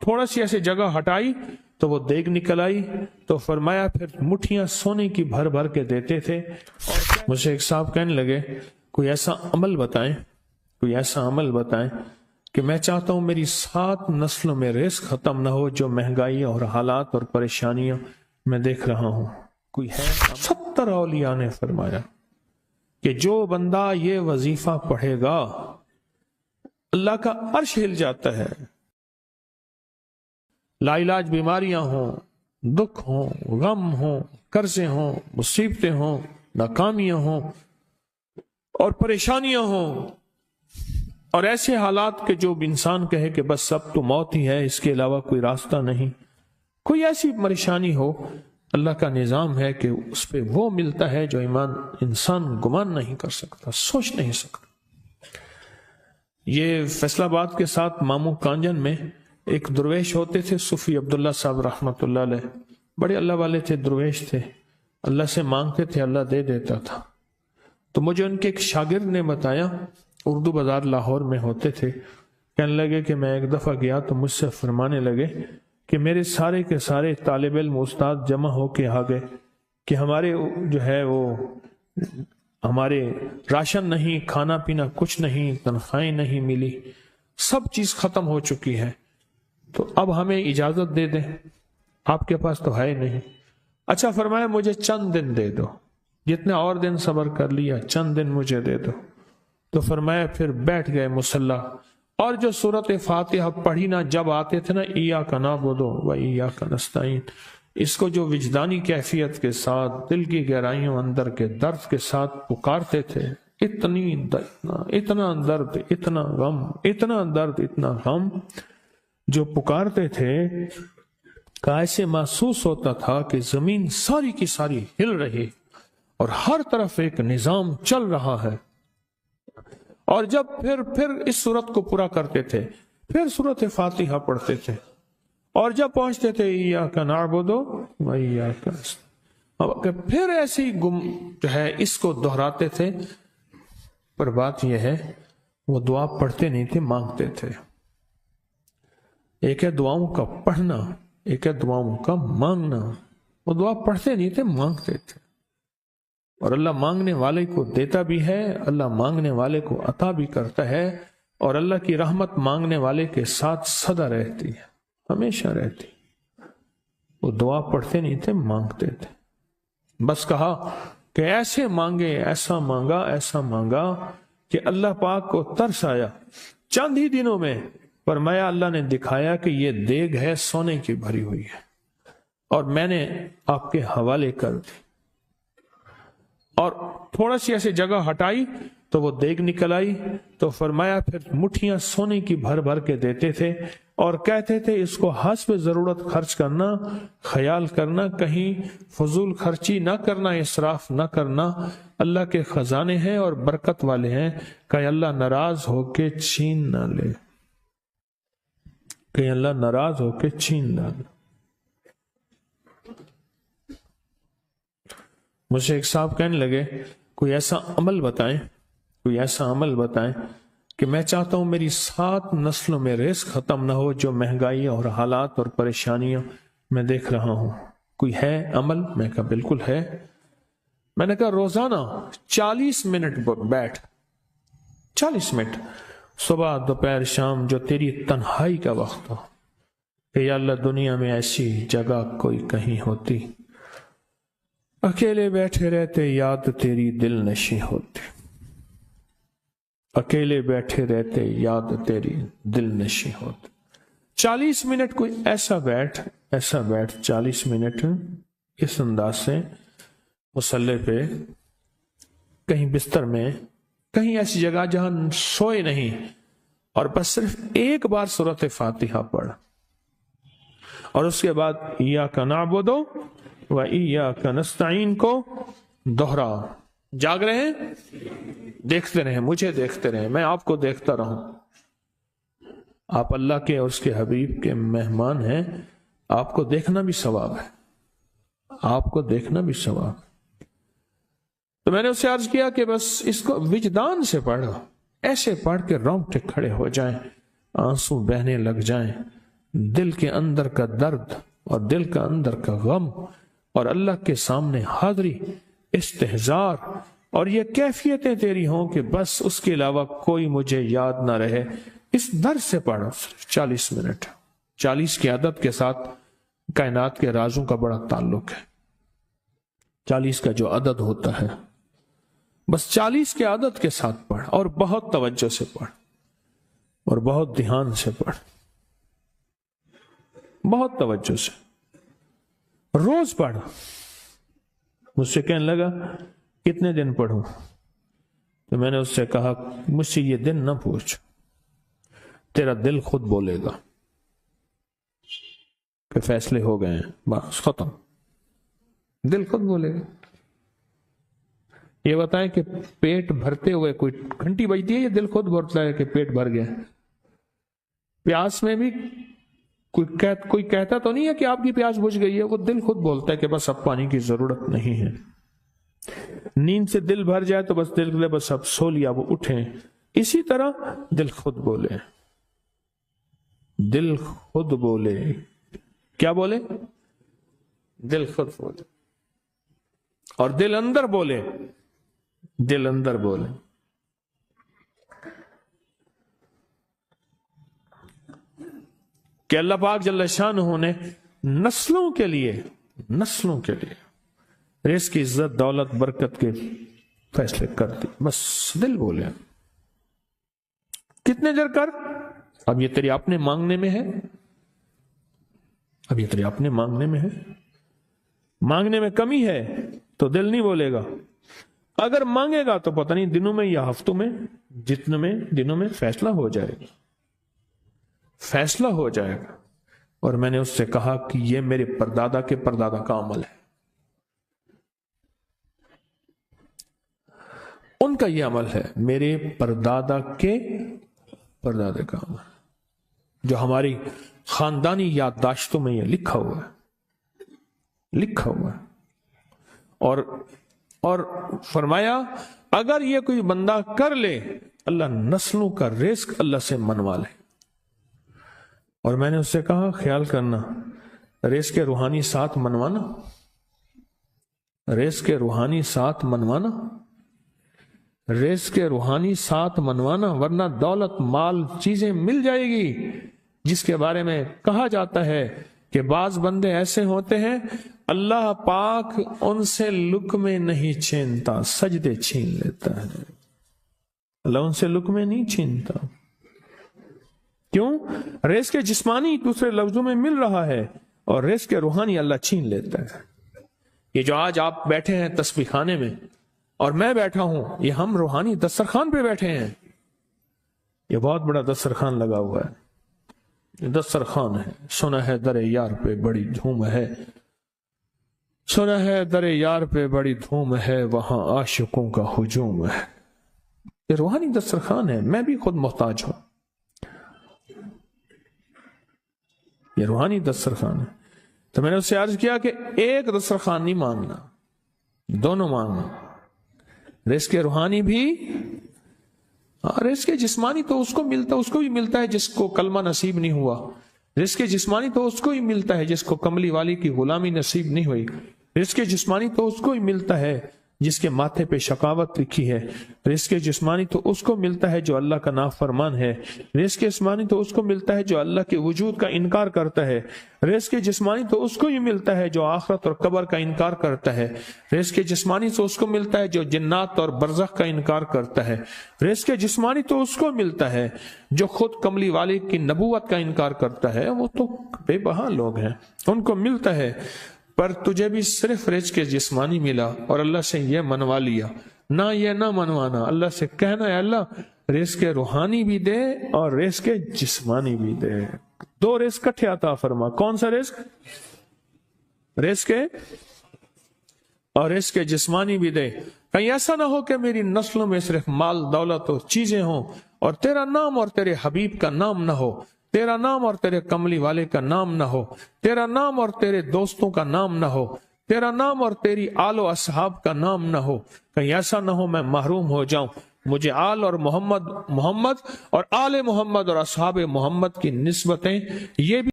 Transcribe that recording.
تھوڑا سی ایسے جگہ ہٹائی تو وہ دیگ نکل آئی، تو فرمایا پھر مٹھیاں سونے کی بھر بھر کے دیتے تھے۔ اور مجھے ایک صاحب کہنے لگے کوئی ایسا عمل بتائیں، کوئی ایسا عمل بتائیں کہ میں چاہتا ہوں میری 7 نسلوں میں رزق ختم نہ ہو، جو مہنگائی اور حالات اور پریشانیاں میں دیکھ رہا ہوں کوئی ہے؟ 70 اولیاء نے فرمایا کہ جو بندہ یہ وظیفہ پڑھے گا اللہ کا عرش ہل جاتا ہے۔ لا علاج بیماریاں ہوں، دکھ ہوں، غم ہوں، قرضے ہوں، مصیبتیں ہوں، ناکامیاں ہوں اور پریشانیاں ہوں، اور ایسے حالات کہ جو انسان کہے کہ بس سب تو موت ہی ہے، اس کے علاوہ کوئی راستہ نہیں، کوئی ایسی پریشانی ہو، اللہ کا نظام ہے کہ اس پہ وہ ملتا ہے جو انسان گمان نہیں کر سکتا، سوچ نہیں سکتا۔ یہ فیصل آباد کے ساتھ مامو کانجن میں ایک درویش ہوتے تھے، صوفی عبداللہ صاحب رحمۃ اللہ علیہ، بڑے اللہ والے تھے، درویش تھے، اللہ سے مانگتے تھے، اللہ دے دیتا تھا۔ تو مجھے ان کے ایک شاگرد نے بتایا، اردو بازار لاہور میں ہوتے تھے، کہنے لگے کہ میں ایک دفعہ گیا تو مجھ سے فرمانے لگے کہ میرے سارے کے سارے طالب علم استاد جمع ہو کے آ گئے کہ ہمارے جو ہے وہ ہمارے راشن نہیں، کھانا پینا کچھ نہیں، تنخواہیں نہیں ملی، سب چیز ختم ہو چکی ہے، تو اب ہمیں اجازت دے دیں، آپ کے پاس تو ہے نہیں۔ اچھا فرمایا مجھے چند دن دے دو، جتنے اور دن صبر کر لیا، چند دن مجھے دے دو۔ تو فرمایا پھر بیٹھ گئے مصلی، اور جو سورۃ فاتحہ پڑھی نا جب آتے تھے نا، ایاک نعبد و ایاک نستعین، اس کو جو وجدانی کیفیت کے ساتھ دل کی گہرائیوں اندر کے درد کے ساتھ پکارتے تھے، اتنا درد، اتنا غم، اتنا درد، اتنا غم جو پکارتے تھے کہ ایسے محسوس ہوتا تھا کہ زمین ساری کی ساری ہل رہی اور ہر طرف ایک نظام چل رہا ہے۔ اور جب پھر اس صورت کو پورا کرتے تھے، پھر سورۃ فاتحہ پڑھتے تھے، اور جب پہنچتے تھے ایاک نعبد و ایاک نستعین، پھر ایسے ہی جو ہے اس کو دہراتے تھے۔ پر بات یہ ہے وہ دعا پڑھتے نہیں تھے، مانگتے تھے۔ ایک ہے دعاؤں کا پڑھنا، ایک ہے دعاؤں کا مانگنا۔ وہ دعا پڑھتے نہیں تھے، مانگتے تھے، اور اللہ مانگنے والے کو دیتا بھی ہے، اللہ مانگنے والے کو عطا بھی کرتا ہے، اور اللہ کی رحمت مانگنے والے کے ساتھ سدا رہتی ہے، ہمیشہ رہتی۔ وہ دعا پڑھتے نہیں تھے، مانگتے تھے۔ بس کہا کہ ایسے مانگے، ایسا مانگا، ایسا مانگا کہ اللہ پاک کو ترس آیا۔ چند ہی دنوں میں فرمایا اللہ نے دکھایا کہ یہ دیگ ہے، سونے کی بھری ہوئی ہے، اور میں نے آپ کے حوالے کر دی۔ اور تھوڑا سی ایسے جگہ ہٹائی تو وہ دیگ نکل آئی، تو فرمایا پھر مٹھیاں سونے کی بھر بھر کے دیتے تھے، اور کہتے تھے اس کو حسب ضرورت خرچ کرنا، خیال کرنا، کہیں فضول خرچی نہ کرنا، اسراف نہ کرنا، اللہ کے خزانے ہیں اور برکت والے ہیں، کہ اللہ ناراض ہو کے چھین نہ لے، کہ اللہ ناراض ہو کے چھین نہ لے۔ مجھے ایک صاحب کہنے لگے کوئی ایسا عمل بتائیں، کوئی ایسا عمل بتائیں کہ میں چاہتا ہوں میری 7 نسلوں میں رزق ختم نہ ہو، جو مہنگائی اور حالات اور پریشانیاں میں دیکھ رہا ہوں کوئی ہے عمل؟ میں کہا بالکل ہے۔ میں نے کہا روزانہ 40 منٹ بیٹھ، 40 منٹ صبح دوپہر شام، جو تیری تنہائی کا وقت ہو، کہ یا اللہ دنیا میں ایسی جگہ کوئی کہیں ہوتی، اکیلے بیٹھے رہتے یاد تیری دل نشیں ہوتی، اکیلے بیٹھے رہتے یاد تیری دل نشیں ہوتی۔ 40 منٹ کوئی ایسا بیٹھ 40 منٹ اس انداز سے مصلی پہ، کہیں بستر میں، کہیں ایسی جگہ جہاں سوئے نہیں، اور بس صرف ایک بار سورۃ فاتحہ پڑھ، اور اس کے بعد ایاک نعبد و ایاک نستعین کو دوہرا۔ جاگ رہے ہیں؟ دیکھتے رہیں، مجھے دیکھتے رہیں، میں آپ کو دیکھتا رہوں۔ آپ اللہ کے اور اس کے حبیب کے مہمان ہیں، آپ کو دیکھنا بھی ثواب ہے، آپ کو دیکھنا بھی ثواب ہے۔ تو میں نے اسے عرض کیا کہ بس اس کو وجدان سے پڑھو، ایسے پڑھ کے رونگٹے کھڑے ہو جائیں، آنسو بہنے لگ جائیں، دل کے اندر کا درد اور دل کا اندر کا غم اور اللہ کے سامنے حاضری، استحضار، اور یہ کیفیتیں تیری ہوں کہ بس اس کے علاوہ کوئی مجھے یاد نہ رہے، اس درد سے پڑھو۔ 40 منٹ، 40 کی عدد کے ساتھ کائنات کے رازوں کا بڑا تعلق ہے۔ 40 کا جو عدد ہوتا ہے، بس 40 کے عدد کے ساتھ پڑھ، اور بہت توجہ سے پڑھ، اور بہت دھیان سے پڑھ، بہت توجہ سے روز پڑھ۔ مجھ سے کہنے لگا کتنے دن پڑھوں؟ تو میں نے اس سے کہا مجھ سے یہ دن نہ پوچھ، تیرا دل خود بولے گا کہ فیصلے ہو گئے ہیں، بس ختم، دل خود بولے گا۔ یہ بتائیں کہ پیٹ بھرتے ہوئے کوئی گھنٹی بجتی ہے، یہ دل خود بولتا ہے کہ پیٹ بھر گیا۔ پیاس میں بھی کوئی کہتا تو نہیں ہے کہ آپ کی پیاس بجھ گئی ہے، وہ دل خود بولتا ہے کہ بس اب پانی کی ضرورت نہیں ہے۔ نیند سے دل بھر جائے تو بس دل لے بس اب سو لیا، وہ اٹھیں۔ اسی طرح دل خود بولے، دل خود بولے، کیا بولے؟ دل خود بولے، اور دل اندر بولے، دل اندر بولے۔ کہ اللہ پاک جل شانہ نے نسلوں کے لیے رزق کی عزت، دولت، برکت کے فیصلے کر دی، بس دل بولے۔ کتنے دیر کر؟ اب یہ تیری اپنے مانگنے میں ہے، اب یہ تیری اپنے مانگنے میں ہے۔ مانگنے میں کمی ہے تو دل نہیں بولے گا، اگر مانگے گا تو پتہ نہیں دنوں میں یا ہفتوں میں، جتنے میں دنوں میں فیصلہ ہو جائے گا، فیصلہ ہو جائے گا۔ اور میں نے اس سے کہا کہ یہ میرے پردادا کے پردادا کا عمل ہے، ان کا یہ عمل ہے، میرے پردادا کے پردادا کا عمل، جو ہماری خاندانی یادداشتوں میں یہ لکھا ہوا ہے، لکھا ہوا ہے۔ اور فرمایا اگر یہ کوئی بندہ کر لے، اللہ نسلوں کا رزق اللہ سے منوا لے۔ اور میں نے اس سے کہا خیال کرنا، رزق کے روحانی ساتھ منوانا، رزق کے روحانی ساتھ منوانا، رزق کے روحانی ساتھ منوانا، ورنہ دولت، مال، چیزیں مل جائے گی جس کے بارے میں کہا جاتا ہے کہ بعض بندے ایسے ہوتے ہیں اللہ پاک ان سے لقمے نہیں چھینتا، سجدے چھین لیتا ہے۔ اللہ ان سے لقمے نہیں چھینتا، کیوں؟ رزق جسمانی دوسرے لفظوں میں مل رہا ہے، اور رزق روحانی اللہ چھین لیتا ہے۔ یہ جو آج آپ بیٹھے ہیں تسبیح خانے میں اور میں بیٹھا ہوں، یہ ہم روحانی دسترخوان پہ بیٹھے ہیں۔ یہ بہت بڑا دسترخوان لگا ہوا ہے، یہ دسترخوان ہے۔ سنا ہے در یار پہ بڑی دھوم ہے، سنا ہے در یار پہ بڑی دھوم ہے، وہاں عاشقوں کا ہجوم ہے۔ یہ روحانی دسترخوان ہے، میں بھی خود محتاج ہوں، یہ روحانی دسترخوان ہے۔ تو میں نے اس سے عرض کیا کہ ایک دسترخوان نہیں مانگنا، دونوں مانگنا، رزق روحانی بھی، رزق جسمانی تو اس کو بھی ملتا ہے جس کو کلمہ نصیب نہیں ہوا، رزق جسمانی تو اس کو ہی ملتا ہے جس کو کملی والی کی غلامی نصیب نہیں ہوئی، رزق جسمانی تو اس کو ہی ملتا ہے جس کے ماتھے پہ شقاوت لکھی ہے، رزق جسمانی تو اس کو ملتا ہے جو اللہ کا نافرمان ہے، رزق جسمانی تو اس کو ملتا ہے جو اللہ کے وجود کا انکار کرتا ہے، رزق جسمانی تو اس کو ہی ملتا ہے جو آخرت اور قبر کا انکار کرتا ہے، رزق جسمانی تو اس کو ملتا ہے جو جنات اور برزخ کا انکار کرتا ہے، رزق جسمانی تو اس کو ملتا ہے جو خود کملی والے کی نبوت کا انکار کرتا ہے، وہ تو بے بہا لوگ ہیں، ان کو ملتا ہے۔ پر تجھے بھی صرف رزق جسمانی ملا اور اللہ سے یہ منوا لیا، نہ یہ نہ منوانا، اللہ سے کہنا ہے اللہ رزق روحانی بھی دے اور رزق جسمانی بھی دے، دو رزق کٹھے عطا فرما۔ کون سا رزق؟ رزق اور رزق جسمانی بھی دے۔ کہیں ایسا نہ ہو کہ میری نسلوں میں صرف مال، دولت اور چیزیں ہوں اور تیرا نام اور تیرے حبیب کا نام نہ ہو، تیرا نام اور تیرے کملی والے کا نام نہ ہو، تیرا نام اور تیرے دوستوں کا نام نہ ہو، تیرا نام اور تیری آل و اصحاب کا نام نہ ہو۔ کہیں ایسا نہ ہو میں محروم ہو جاؤں، مجھے آل اور محمد اور آل محمد اور اصحاب محمد کی نسبتیں یہ بھی